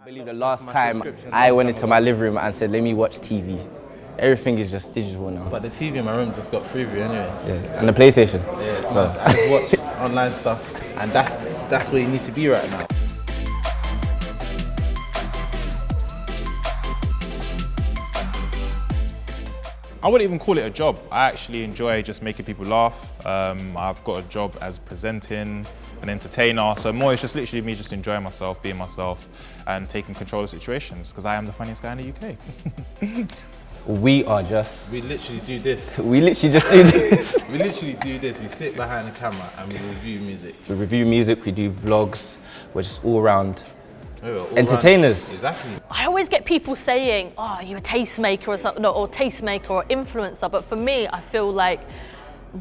believe the last time I went into my living room and said, let me watch TV. Everything is just digital now. But the TV in my room just got Freeview anyway. Yeah, and the PlayStation. Yeah, it's mad. I just watch online stuff, and that's where you need to be right now. I wouldn't even call it a job. I actually enjoy just making people laugh. I've got a job as presenting, an entertainer, so more it's just literally me just enjoying myself, being myself, and taking control of situations, because I am the funniest guy in the UK. We literally do this. We literally just do this. We literally do this. We sit behind the camera and we review music. We review music, we do vlogs. We're just all around entertainers. Exactly. I always get people saying, oh, you're a tastemaker or something, or tastemaker or influencer, but for me, I feel like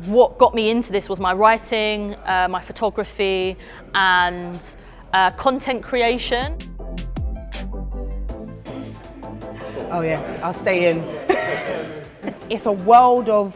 what got me into this was my writing, my photography, and content creation. Oh yeah, I'll stay in. It's a world of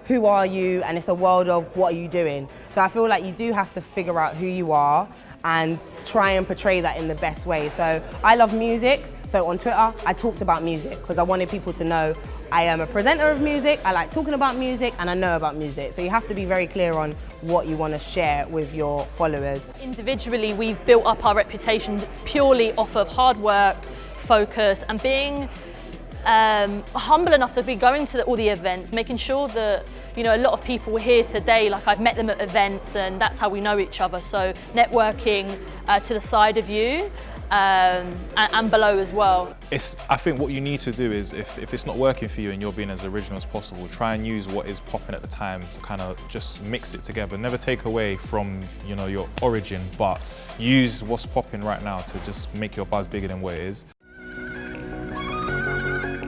who are you, and it's a world of what are you doing. So I feel like you do have to figure out who you are and try and portray that in the best way. So I love music, so on Twitter I talked about music because I wanted people to know I am a presenter of music, I like talking about music, and I know about music. So you have to be very clear on what you want to share with your followers. Individually, we've built up our reputation purely off of hard work, focus, and being humble enough to be going to all the events, making sure that, you know, a lot of people were here today, like I've met them at events, and that's how we know each other. So networking to the side of you and below as well. I think what you need to do is, if it's not working for you and you're being as original as possible, try and use what is popping at the time to kind of just mix it together. Never take away from, you know, your origin, but use what's popping right now to just make your buzz bigger than what it is.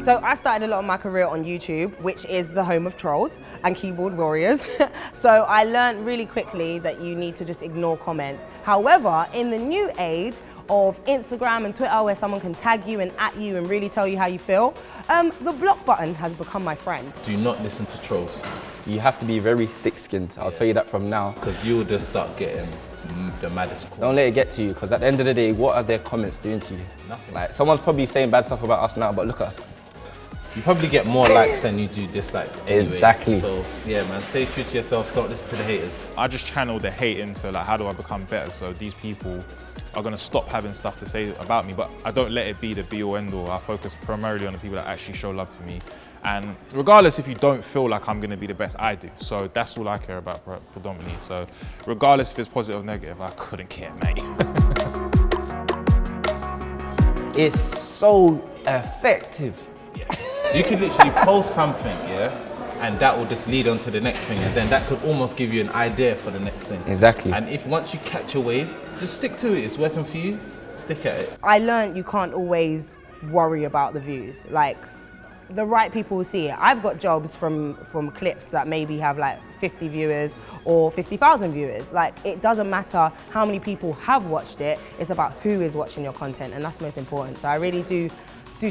So I started a lot of my career on YouTube, which is the home of trolls and keyboard warriors. So I learned really quickly that you need to just ignore comments. However, in the new age of Instagram and Twitter, where someone can tag you and at you and really tell you how you feel, the block button has become my friend. Do not listen to trolls. You have to be very thick-skinned, I'll tell you that from now. Because you'll just start getting the maddest calls. Don't let it get to you, because at the end of the day, what are their comments doing to you? Nothing. Like, someone's probably saying bad stuff about us now, but look at us. You probably get more likes than you do dislikes anyway. Exactly. So yeah, man, stay true to yourself, don't listen to the haters. I just channel the hate into like, how do I become better? So these people are gonna stop having stuff to say about me, but I don't let it be the be all end all. I focus primarily on the people that actually show love to me. And regardless if you don't feel like I'm gonna be the best, I do. So that's all I care about predominantly. So regardless if it's positive or negative, I couldn't care, mate. It's so effective. You can literally post something, yeah, and that will just lead on to the next thing, and then that could almost give you an idea for the next thing. Exactly. And if once you catch a wave, just stick to it. It's working for you, stick at it. I learned you can't always worry about the views. Like, the right people will see it. I've got jobs from clips that maybe have like 50 viewers or 50,000 viewers. Like, it doesn't matter how many people have watched it, it's about who is watching your content, and that's most important. So I really do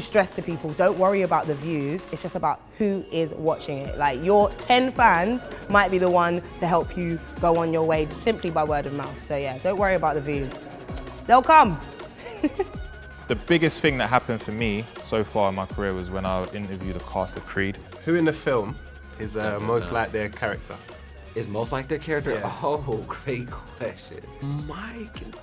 stress to people, don't worry about the views, it's just about who is watching it. Like, your 10 fans might be the one to help you go on your way simply by word of mouth. So yeah, don't worry about the views. They'll come. The biggest thing that happened for me so far in my career was when I interviewed the cast of Creed. Who in the film is most like their character? Is most like their character? Yeah. Oh, great question. Mike and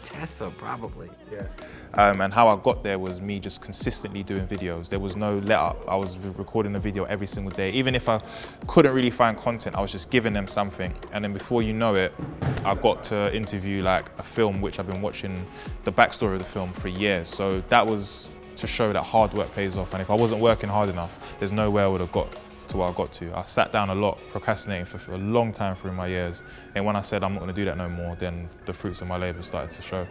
Tessa probably. Yeah. And how I got there was me just consistently doing videos. There was no let up. I was recording a video every single day. Even if I couldn't really find content, I was just giving them something. And then before you know it, I got to interview like a film which I've been watching the backstory of the film for years. So that was to show that hard work pays off. And if I wasn't working hard enough, there's no way I would have got to where I got to. I sat down a lot, procrastinating for a long time through my years. And when I said I'm not gonna do that no more, then the fruits of my labor started to show.